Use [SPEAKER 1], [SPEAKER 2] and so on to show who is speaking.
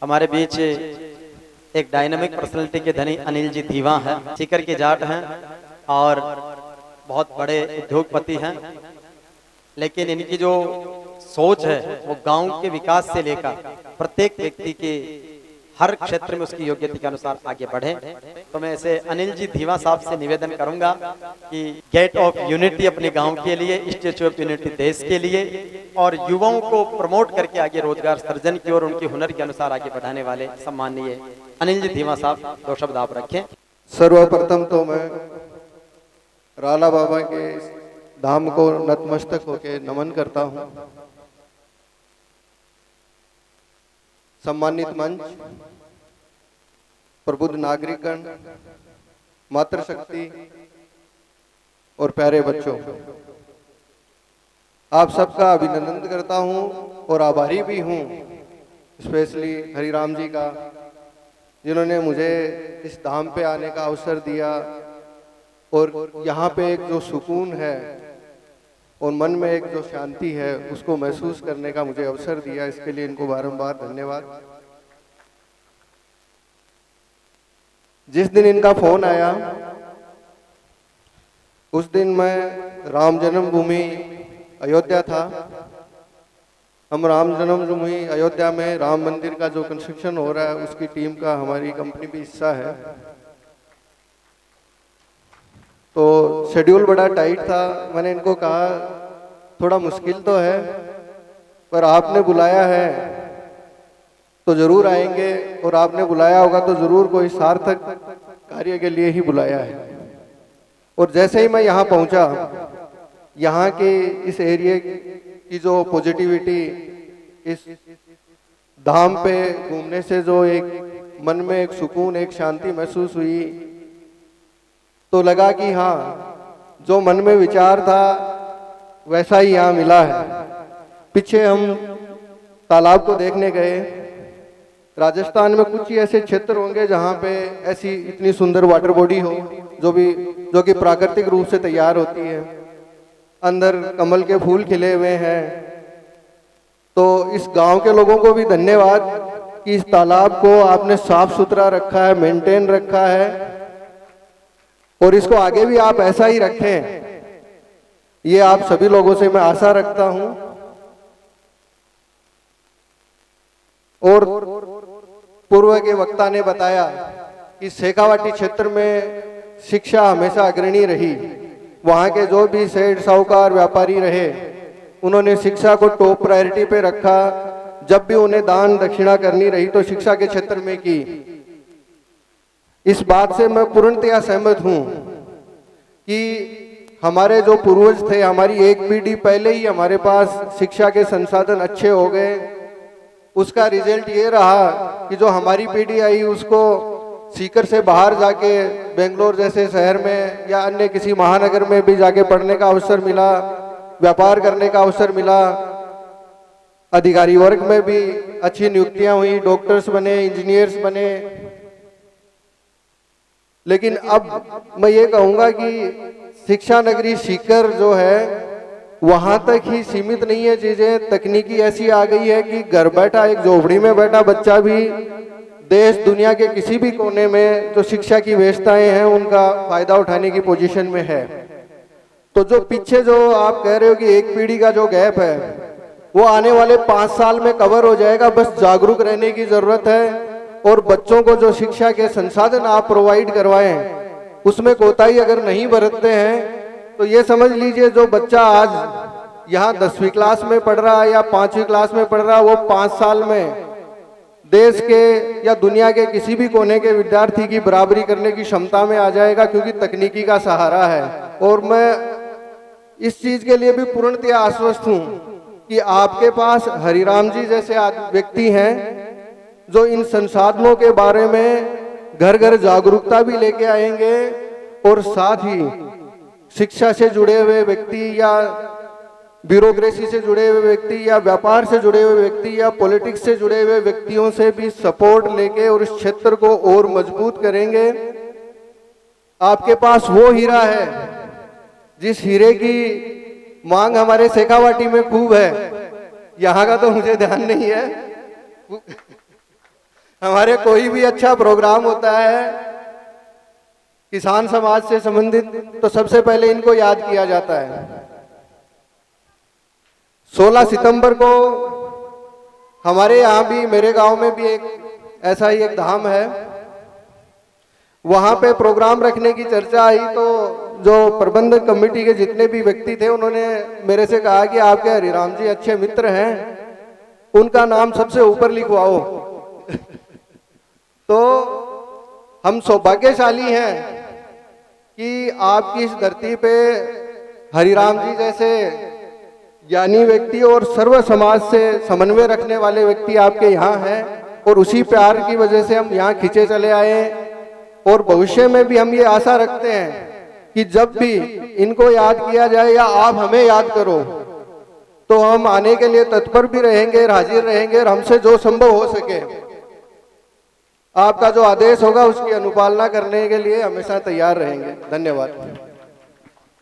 [SPEAKER 1] हमारे बीच एक dynamic personality के धनी अनिल जी धीवा हैं, सीकर के जाट हैं और बहुत बड़े उद्योगपति हैं। लेकिन इनकी जो सोच है वो गांव के विकास से लेकर प्रत्येक व्यक्ति के हर क्षेत्र में उसकी योग्यता के अनुसार आगे बढ़े। तो मैं ऐसे अनिल जी धीवा साहब से निवेदन करूंगा कि गेट ऑफ यूनिटी अपने गांव के लिए, स्टैच्यू ऑफ यूनिटी देश के लिए और युवाओं को प्रमोट करके आगे रोजगार सृजन की और उनके हुनर के अनुसार आगे बढ़ाने वाले सम्माननीय अनिल जी धीवा साहब दो शब्द आप रखें।
[SPEAKER 2] सर्वप्रथम तो मैं राला बाबा के धाम को नतमस्तक होकर नमन करता हूं। सम्मानित मंच, प्रबुद्ध नागरिकगण, मातृशक्ति और प्यारे बच्चों, आप सबका अभिनंदन करता हूं और आभारी भी हूं, स्पेशली हरिराम जी का, जिन्होंने मुझे इस धाम पे आने का अवसर दिया और यहाँ पे एक जो सुकून है और मन में एक जो शांति है उसको महसूस करने का मुझे अवसर दिया। इसके लिए इनको बारंबार धन्यवाद। जिस दिन इनका फोन आया उस दिन मैं राम जन्मभूमि अयोध्या था। हम राम जन्मभूमि अयोध्या में राम मंदिर का जो कंस्ट्रक्शन हो रहा है उसकी टीम का हमारी कंपनी भी हिस्सा है। तो शेड्यूल बड़ा टाइट था। मैंने इनको कहा थोड़ा मुश्किल तो है पर आपने बुलाया है तो जरूर आएंगे और आपने बुलाया होगा तो जरूर कोई सार्थक कार्य के लिए ही बुलाया है। और जैसे ही मैं यहाँ पहुँचा, यहाँ के इस एरिया की जो पॉजिटिविटी, इस धाम पे घूमने से जो एक मन में एक सुकून, एक शांति महसूस हुई, तो लगा कि हाँ, जो मन में विचार था वैसा ही यहाँ मिला है। पीछे हम तालाब को देखने गए। राजस्थान में कुछ ही ऐसे क्षेत्र होंगे जहाँ पे ऐसी इतनी सुंदर वाटर बॉडी हो जो कि प्राकृतिक रूप से तैयार होती है। अंदर कमल के फूल खिले हुए हैं। तो इस गांव के लोगों को भी धन्यवाद कि इस तालाब को आपने साफ सुथरा रखा है, मेंटेन रखा है और इसको आगे भी आप ऐसा ही रखें। ये आप सभी लोगों से मैं आशा रखता हूं। और पूर्व के वक्ता ने बताया कि शेखावाटी क्षेत्र में शिक्षा हमेशा अग्रणी रही। वहां के जो भी सेठ, साहूकार, व्यापारी रहे, उन्होंने शिक्षा को टॉप प्रायोरिटी पे रखा। जब भी उन्हें दान दक्षिणा करनी रही तो शिक्षा के क्षेत्र में की। इस बात से मैं पूर्णतया सहमत हूं कि हमारे जो पूर्वज थे, हमारी एक पीढ़ी पहले ही हमारे पास शिक्षा के संसाधन अच्छे हो गए। उसका रिजल्ट ये रहा कि जो हमारी पीढ़ी आई उसको सीकर से बाहर जाके बेंगलोर जैसे शहर में या अन्य किसी महानगर में भी जाके पढ़ने का अवसर मिला, व्यापार करने का अवसर मिला। अधिकारी वर्ग में भी अच्छी नियुक्तियां हुई, डॉक्टर्स बने, इंजीनियर्स बने। लेकिन अब मैं ये कहूँगा कि शिक्षा नगरी सीकर जो है वहां तक ही सीमित नहीं है चीजें। तकनीकी ऐसी आ गई है कि घर बैठा, एक झोपड़ी में बैठा बच्चा भी देश दुनिया के किसी भी कोने में जो शिक्षा की व्यवस्थाएं हैं उनका फायदा उठाने की पोजीशन में है। तो जो पीछे जो आप कह रहे हो कि एक पीढ़ी का जो गैप है वो आने वाले 5 साल में कवर हो जाएगा। बस जागरूक रहने की जरूरत है और बच्चों को जो शिक्षा के संसाधन आप प्रोवाइड करवाएं उसमें कोताही अगर नहीं बरतते हैं तो ये समझ लीजिए जो बच्चा आज यहाँ 10वीं क्लास में पढ़ रहा है या 5वीं क्लास में पढ़ रहा है, वो 5 साल में देश के या दुनिया के किसी भी कोने के विद्यार्थी की बराबरी करने की क्षमता में आ जाएगा, क्योंकि तकनीकी का सहारा है। और मैं इस चीज के लिए भी पूर्णतया आश्वस्त हूँ कि आपके पास हरिराम जी जैसे व्यक्ति हैं जो इन संसाधनों के बारे में घर घर जागरूकता भी लेके आएंगे और साथ ही शिक्षा से जुड़े हुए व्यक्ति या ब्यूरोक्रेसी से जुड़े हुए व्यक्ति या व्यापार से जुड़े हुए व्यक्ति या पॉलिटिक्स से जुड़े हुए व्यक्तियों से भी सपोर्ट लेके और इस क्षेत्र को और मजबूत करेंगे। आपके पास वो हीरा है जिस हीरे की मांग हमारे शेखावाटी में खूब है। यहाँ का तो मुझे ध्यान नहीं है। हमारे कोई भी अच्छा प्रोग्राम होता है किसान समाज से संबंधित तो सबसे पहले इनको याद किया जाता है। 16 सितंबर को हमारे यहाँ भी, मेरे गांव में भी एक ऐसा ही एक धाम है, वहां पे प्रोग्राम रखने की चर्चा आई तो जो प्रबंधक कमेटी के जितने भी व्यक्ति थे उन्होंने मेरे से कहा कि आपके हरिराम जी अच्छे मित्र हैं, उनका नाम सबसे ऊपर लिखवाओ। तो हम सौभाग्यशाली हैं कि आपकी इस धरती पे हरिराम जी जैसे ज्ञानी व्यक्ति और सर्व समाज से समन्वय रखने वाले व्यक्ति आपके यहाँ हैं, और उसी प्यार की वजह से हम यहाँ खींचे चले आए। और भविष्य में भी हम ये आशा रखते हैं कि जब भी इनको याद किया जाए या आप हमें याद करो तो हम आने के लिए तत्पर भी रहेंगे, हाजिर रहेंगे, और हमसे जो संभव हो सके आपका जो आदेश होगा उसकी अनुपालना करने के लिए हमेशा तैयार रहेंगे। धन्यवाद।